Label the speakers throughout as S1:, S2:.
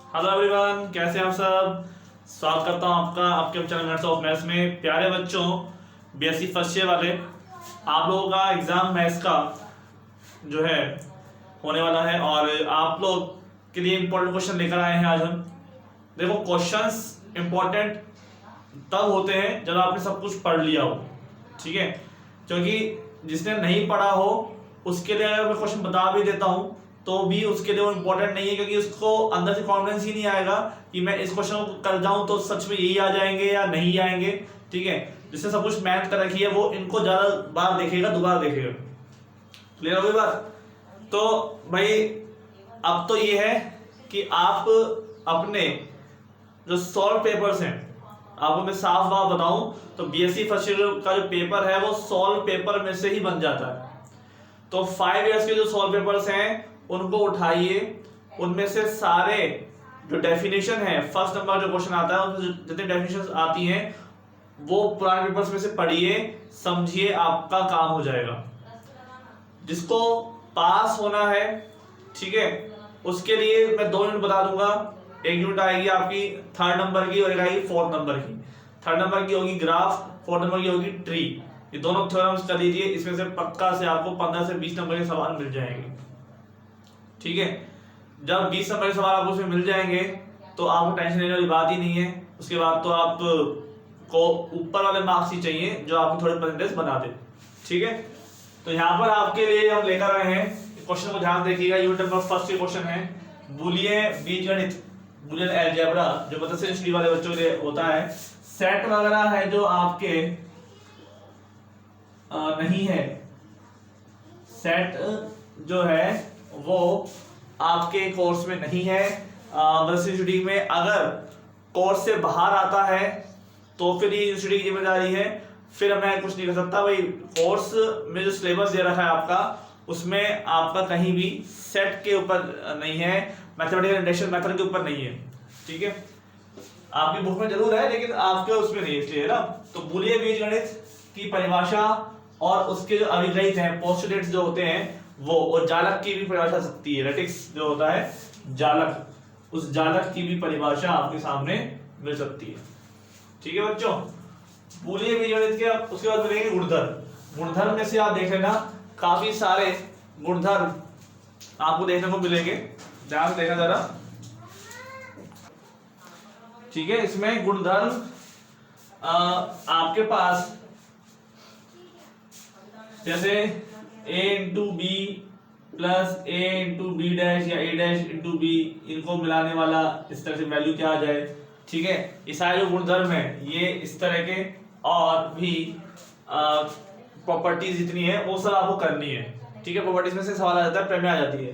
S1: Hello everyone, कैसे हैं आप सब। स्वागत करता हूं आपका आपके चैनल नर्स ऑफ मैथ्स में। प्यारे बच्चों, बीएससी फर्स्ट ईयर वाले, आप लोगों का एग्जाम मैथ्स का जो है होने वाला है और आप लोग के लिए इंपॉर्टेंट क्वेश्चन लेकर आए हैं आज हम। देखो, क्वेश्चंस इंपॉर्टेंट तब होते हैं जब आपने सब कुछ पढ़ लिया हो, ठीक है। क्योंकि जिसने नहीं पढ़ा हो उसके लिए अगर मैं क्वेश्चन बता भी देता हूं तो भी उसके लिए वो इम्पोर्टेंट नहीं है, क्योंकि उसको अंदर से कॉन्फिडेंस ही नहीं आएगा कि मैं इस क्वेश्चन को कर जाऊं तो सच में यही आ जाएंगे या नहीं आएंगे, ठीक है। जिसने सब कुछ मैथ कर रखी है वो इनको ज्यादा बार देखेगा, दोबारा देखेगा। क्लियर हो गई बात। तो भाई अब तो ये है कि आप अपने जो सॉल्व पेपर्स हैं, आपको मैं साफ बात बताऊं तो बीएससी फर्स्ट ईयर का जो पेपर है वो सॉल्व पेपर में से ही बन जाता है। तो 5 इयर्स के जो सॉल्व पेपर्स हैं उनको उठाइए, उनमें से सारे जो डेफिनेशन है, फर्स्ट नंबर जो क्वेश्चन आता है उसमें जितनी डेफिनेशन आती हैं वो पुराने पेपर्स में से पढ़िए, समझिए, आपका काम हो जाएगा। जिसको पास होना है, ठीक है, उसके लिए मैं 2 यूनिट बता दूंगा। एक यूनिट आएगी आपकी 3rd नंबर की और एक आएगी 4th नंबर की। 3rd नंबर की होगी ग्राफ, 4th नंबर की होगी ट्री। ये दोनों थ्योरम्स कर लीजिए, इसमें से पक्का से आपको 15 से 20 नंबर के सवाल मिल जाएंगे, ठीक है। जब 20 नंबर के सवाल आपको उसमें मिल जाएंगे तो आपको टेंशन लेने वाली बात ही नहीं है। उसके बाद तो आप को ऊपर वाले मार्क्स ही चाहिए जो आपको थोड़े परसेंटेज बना दे, ठीक है। तो यहाँ पर आपके लिए हम लेकर आए हैं, क्वेश्चन को ध्यान देखिएगा। यूनिट नंबर फर्स्ट के क्वेश्चन है बूलियन बीजगणित, बूलियन अलजेब्रा, जो मतलब स्टडी वाले बच्चों के लिए होता है। सेट वगैरह है जो आपके नहीं है, सेट जो है वो आपके कोर्स में नहीं है। यूनिवर्सिटी में अगर कोर्स से बाहर आता है तो फिर ये यूनिवर्सिटी की जिम्मेदारी है, फिर मैं कुछ नहीं कर सकता। भाई कोर्स में जो सिलेबस दे रखा है आपका, उसमें आपका कहीं भी सेट के ऊपर नहीं है, मैथमेटिकल इंडक्शन मेथड के ऊपर नहीं है, ठीक है। आपकी बुक में जरूर है लेकिन आपके उसमें नहीं है, इसलिए ना। तो बूलियन बीजगणित की परिभाषा और उसके जो अभिगणित हैं, पोस्टुलेट्स जो होते हैं वो, और जालक की भी परिभाषा सकती है। रेटिक्स जो होता है जालक, उस जालक की भी परिभाषा आपके सामने मिल सकती है, ठीक है बच्चों। बूलियन बीजगणित के उसके बाद मिलेंगे गुणधर्म। गुणधर्म में से आप देख लेना, काफी सारे गुणधर्म आपको देखने को मिलेंगे, ध्यान से देखना जरा, ठीक है। इसमें गुणधर्म आपके पास जैसे a into B plus a into B dash या a डैश इंटू बी, इनको मिलाने वाला इस तरह से वैल्यू क्या आ जाए, ठीक है। ये सारे जो गुणधर्म है ये इस तरह के और भी प्रॉपर्टीज जितनी है वो सब आपको करनी है, ठीक है। प्रॉपर्टीज में से सवाल आ जाता है, प्रमेय आ जाती है।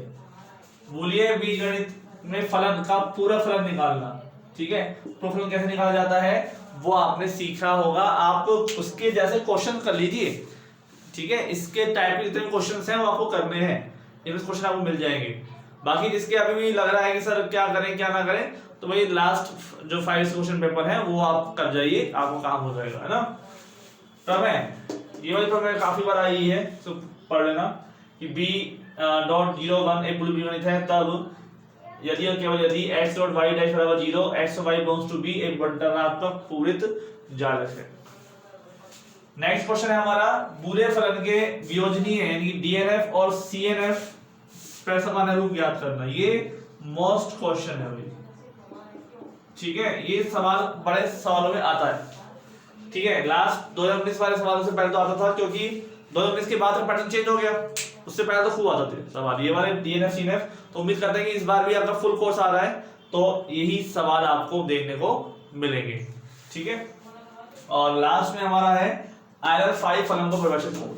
S1: बूलियन बीजगणित में फलन का पूरा फलन निकालना, ठीक है। फलन कैसे निकाला जाता है वो आपने सीखा होगा, आप उसके जैसे क्वेश्चन कर लीजिए, ठीक है। इसके टाइप के जितने क्वेश्चंस हैं वो आपको करने हैं, ये क्वेश्चन आपको मिल जाएंगे। बाकी जिसके अभी भी लग रहा है कि सर क्या करें क्या ना करें, तो भाई लास्ट जो 5 क्वेश्चन पेपर है वो आप कर जाइए, आपको काम हो जाएगा, है ना। प्रमेय, ये वाली प्रमेय काफी बार आई है, तो पढ़ लेना कि b.01 एक बूलियन बीजगणित है तब यदि और केवल यदि x डॉट y डैश बराबर 0, x और y बिलोंग्स टू b एक बंटनात्मक पूरित जालक है। नेक्स्ट क्वेश्चन है हमारा बूलियन फलन के वियोजनीय यानी कि डीएनएफ और सीएनएफ प्रसमान्य रूप ज्ञात करना। ये मोस्ट क्वेश्चन है भाई, ठीक है। ये सवाल बड़े सवालों में आता है, ठीक है। लास्ट 2019 वाले सवालों से पहले तो आता था, क्योंकि 2019 के बाद पैटर्न चेंज हो गया, उससे पहले तो खूब आते थे सवाल ये वाले डीएनएफ सीएनएफ। तो उम्मीद करते हैं कि इस बार भी आपका फुल कोर्स आ रहा है तो यही सवाल आपको देखने को मिलेंगे, ठीक है। और लास्ट में हमारा है आयरन 5 फलन को परिभाषित करो,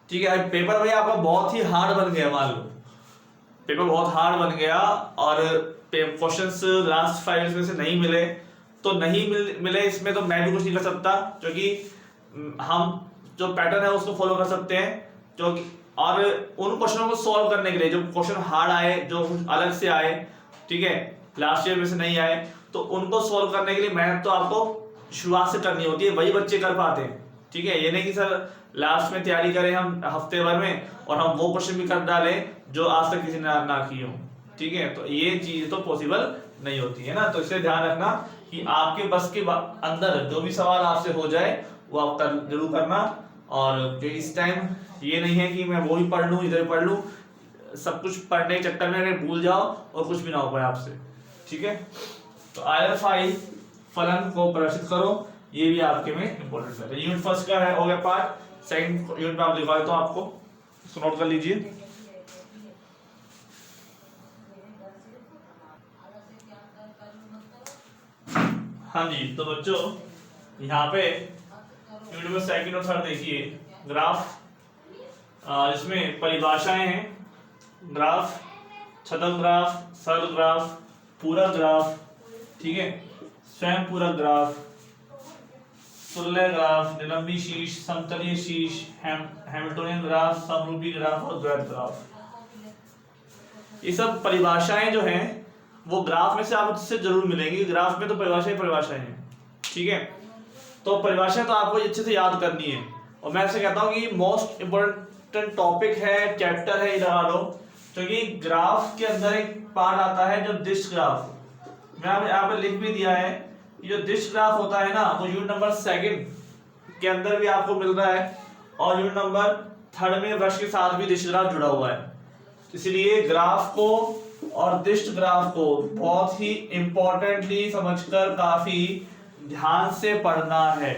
S1: ठीक है। पेपर भाई आपका बहुत ही हार्ड बन गया, मान लो पेपर बहुत हार्ड बन गया और क्वेश्चंस लास्ट 5 में से नहीं मिले तो नहीं मिले, इसमें तो मैं भी कुछ नहीं कर सकता, क्योंकि हम जो पैटर्न है उसको फॉलो कर सकते हैं। क्योंकि और उन क्वेश्चनों को सॉल्व करने के लिए जो क्वेश्चन हार्ड आए, जो अलग से आए, ठीक है, लास्ट ईयर में से नहीं आए, तो उनको सॉल्व करने के लिए मेहनत तो आपको शुरुआत से करनी होती है, वही बच्चे कर पाते हैं, ठीक है। ये नहीं कि सर लास्ट में तैयारी करें हम हफ्ते भर में और हम वो क्वेश्चन भी कर डालें जो आज तक किसी ने ना किए हो, ठीक है। तो ये चीज तो पॉसिबल नहीं होती है ना। तो इसे ध्यान रखना कि आपके बस के अंदर जो भी सवाल आपसे हो जाए वो आप जरूर करना। और इस टाइम ये नहीं है कि मैं वो ही पढ़ लूँ इधर पढ़ लूँ, सब कुछ पढ़ने के चक्कर में भूल जाओ और कुछ भी ना हो पाए आपसे, ठीक है। तो आयलर फाइल फलन को प्रदर्शित करो, ये भी आपके में इंपॉर्टेंट है। यूनिट फर्स्ट का है हो गया पार्ट, सेकंड यूनिट में आप लिखवा देता हूँ आपको, इसको नोट कर लीजिए। हाँ जी, तो बच्चों यहाँ पे यूनिट में सेकंड और थर्ड देखिए, ग्राफ, इसमें परिभाषाएं हैं, ग्राफ, छद्म ग्राफ, सरल ग्राफ, पूरक ग्राफ, ठीक है, स्वयं पूरक ग्राफ, तुल्य ग्राफ, निलंबी शीर्ष, समतलीय शीर्ष, हैमिल्टोनियन ग्राफ, समरूपी ग्राफ और द्वैत ग्राफ। ये सब परिभाषाएं जो हैं वो ग्राफ में से आपको इससे जरूर मिलेंगी, ग्राफ में तो परिभाषाएं हैं, ठीक है। तो परिभाषा तो आपको अच्छे से याद करनी है। और मैं आपसे कहता हूँ कि मोस्ट इम्पोर्टेंट टॉपिक है, चैप्टर है, इधर आ लो, क्योंकि ग्राफ के अंदर एक पार्ट आता है जो दिश ग्राफ, मैं यहाँ पे लिख भी दिया है। ये जो दिश ग्राफ होता है ना, वो यूनिट नंबर सेकंड के अंदर भी आपको मिल रहा है, और यूनिट नंबर थर्ड में वृक्ष के साथ भी दिश ग्राफ जुड़ा हुआ है। इसलिए ग्राफ को और दिश ग्राफ को बहुत ही इंपॉर्टेंटली समझकर काफी ध्यान से पढ़ना है,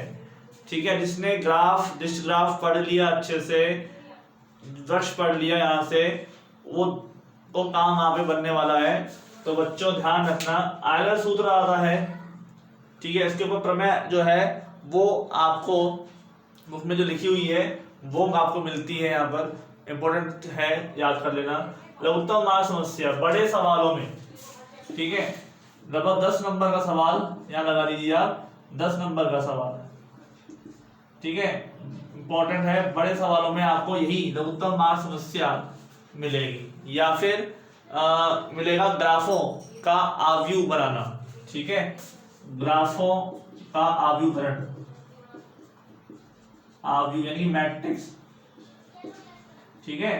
S1: ठीक है। जिसने ग्राफ दिश ग्राफ पढ़ लिया अच्छे से, वृक्ष पढ़ लिया यहाँ से, वो तो काम यहाँ पे बनने वाला है। तो बच्चों ध्यान रखना, आयलर सूत्र आता है, ठीक है। इसके ऊपर प्रमेय जो है वो आपको बुक में जो लिखी हुई है वो आपको मिलती है, यहाँ पर इंपॉर्टेंट है, याद कर लेना। लघुत्तम मार्ग समस्या बड़े सवालों में, ठीक है, लगभग 10 नंबर का सवाल यहाँ लगा दीजिए आप, 10 नंबर का सवाल, ठीक है, इंपॉर्टेंट है। बड़े सवालों में आपको यही लघुत्तम मार्ग समस्या मिलेगी, या फिर मिलेगा ग्राफों का आव्यूह बनाना, ठीक है, ग्राफों का आव्यूहरण, आव्यूह यानी मैट्रिक्स, ठीक है,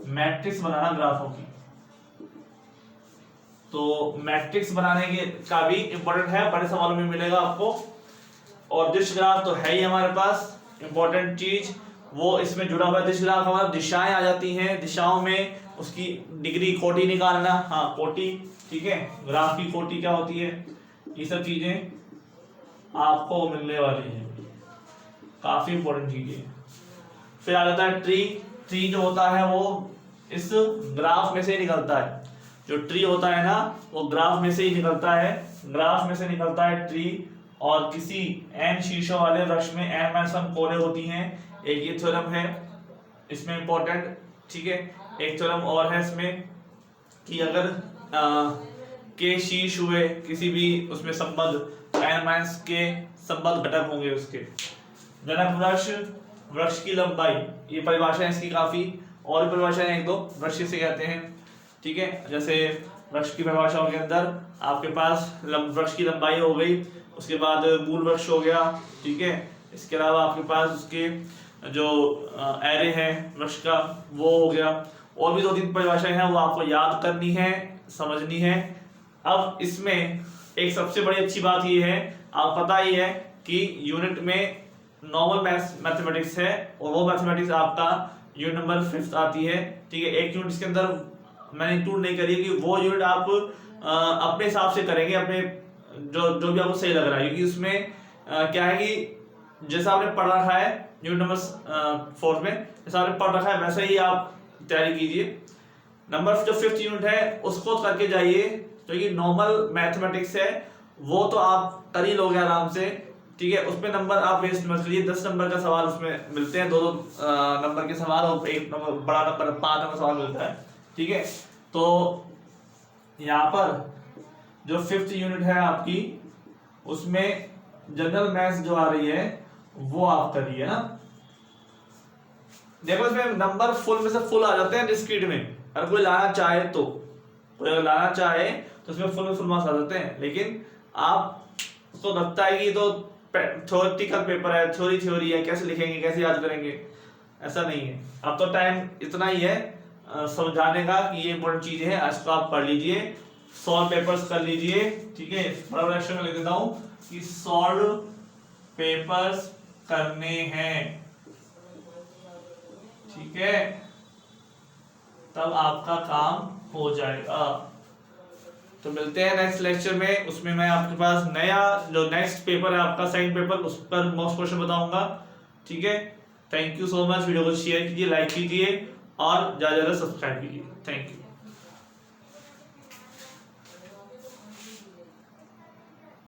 S1: मैट्रिक्स बनाना ग्राफों की। तो मैट्रिक्स बनाने के का भी इंपॉर्टेंट है, बड़े सवालों में मिलेगा आपको। और दिश ग्राफ तो है ही हमारे पास इंपॉर्टेंट चीज, वो इसमें जुड़ा हुआ है। दिश ग्राफ हमारा दिशाएं आ जाती हैं, दिशाओं में उसकी डिग्री कोटि निकालना, हाँ कोटि, ठीक है, ग्राफ की कोटि क्या होती है, ये सब चीजें आपको मिलने वाली हैं, काफी इंपॉर्टेंट चीजें। फिर आ जाता है ट्री। ट्री जो होता है वो इस ग्राफ में से निकलता है, जो ट्री होता है ना वो ग्राफ में से ही निकलता है, ग्राफ में से निकलता है ट्री। और किसी n शीर्षों वाले वृक्ष में n माइनस 1 कोने होती हैं, एक ये थ्योरम है इसमें इंपॉर्टेंट, ठीक है। एक थ्योरम और है इसमें कि अगर के शीर्ष हुए किसी भी उसमें संबंध n माइनस के संबंध घटक होंगे उसके। जनक वृक्ष, वृक्ष की लंबाई, ये परिभाषा है इसकी काफी, और भी परिभाषाएं एक दो वृक्ष से कहते हैं, ठीक है। जैसे वृक्ष की परिभाषाओं के अंदर आपके पास वृक्ष की लंबाई हो गई, उसके बाद मूल वृक्ष हो गया, ठीक है। इसके अलावा आपके पास उसके जो एरे है वृक्ष का वो हो गया, और भी 2-3 परिभाषाएं हैं, वो आपको याद करनी है, समझनी है। अब इसमें एक सबसे बड़ी अच्छी बात ये है, आप पता ही है कि यूनिट में नॉर्मल मैथमेटिक्स है, और वो मैथमेटिक्स आपका यूनिट नंबर 5 आती है, ठीक है। एक यूनिट इसके अंदर मैंने इंक्लूड नहीं करी कि वो यूनिट आप अपने हिसाब से करेंगे, अपने जो भी आपको सही लग रहा है, क्योंकि उसमें क्या है कि जैसा आपने पढ़ रखा है यूनिट नंबर 4 में, जैसा आपने पढ़ रखा है वैसे ही आप तैयारी कीजिए। नंबर जो 5th यूनिट है उसको करके जाइए, क्योंकि नॉर्मल मैथमेटिक्स है वो तो आप कर ही लोगे आराम से, ठीक है। उसमें नंबर आप वेस्ट मत करिए, 10 नंबर का सवाल उसमें मिलते हैं, 2-2 नंबर के सवाल, और एक नंबर बड़ा नंबर 5 नंबर सवाल मिलता है, ठीक है। तो यहाँ पर जो 5th यूनिट है आपकी, उसमें जनरल मैथ्स जो आ रही है वो आप करिए ना। देखो इसमें नंबर फुल में से फुल आ जाते हैं डिस्क्रीट में, अगर कोई लाना चाहे तो, कोई अगर लाना चाहे तो उसमें फुल में फुल मार्क्स आ जाते हैं, लेकिन आप उसको लगता है कि तो थ्योरेटिकल पेपर है, थ्योरी है, कैसे लिखेंगे, कैसे याद करेंगे, ऐसा नहीं है। अब तो टाइम इतना ही है समझाने का कि ये इंपॉर्टेंट चीज है, इसको आप पढ़ लीजिए, सॉल्व पेपर्स कर लीजिए, ठीक है। बड़ा बड़ा अक्षर में लिख देता हूं कि सॉल्व पेपर्स करने हैं, ठीक है, तब आपका काम हो जाएगा। तो मिलते हैं नेक्स्ट लेक्चर में, उसमें मैं आपके पास नया जो नेक्स्ट पेपर है आपका साइंस पेपर, उस पर मोस्ट क्वेश्चन बताऊंगा, ठीक है। Thank you so much. Video को शेयर कीजिए, लाइक कीजिए और ज़्यादा से ज़्यादा सब्सक्राइब कीजिए। Thank you.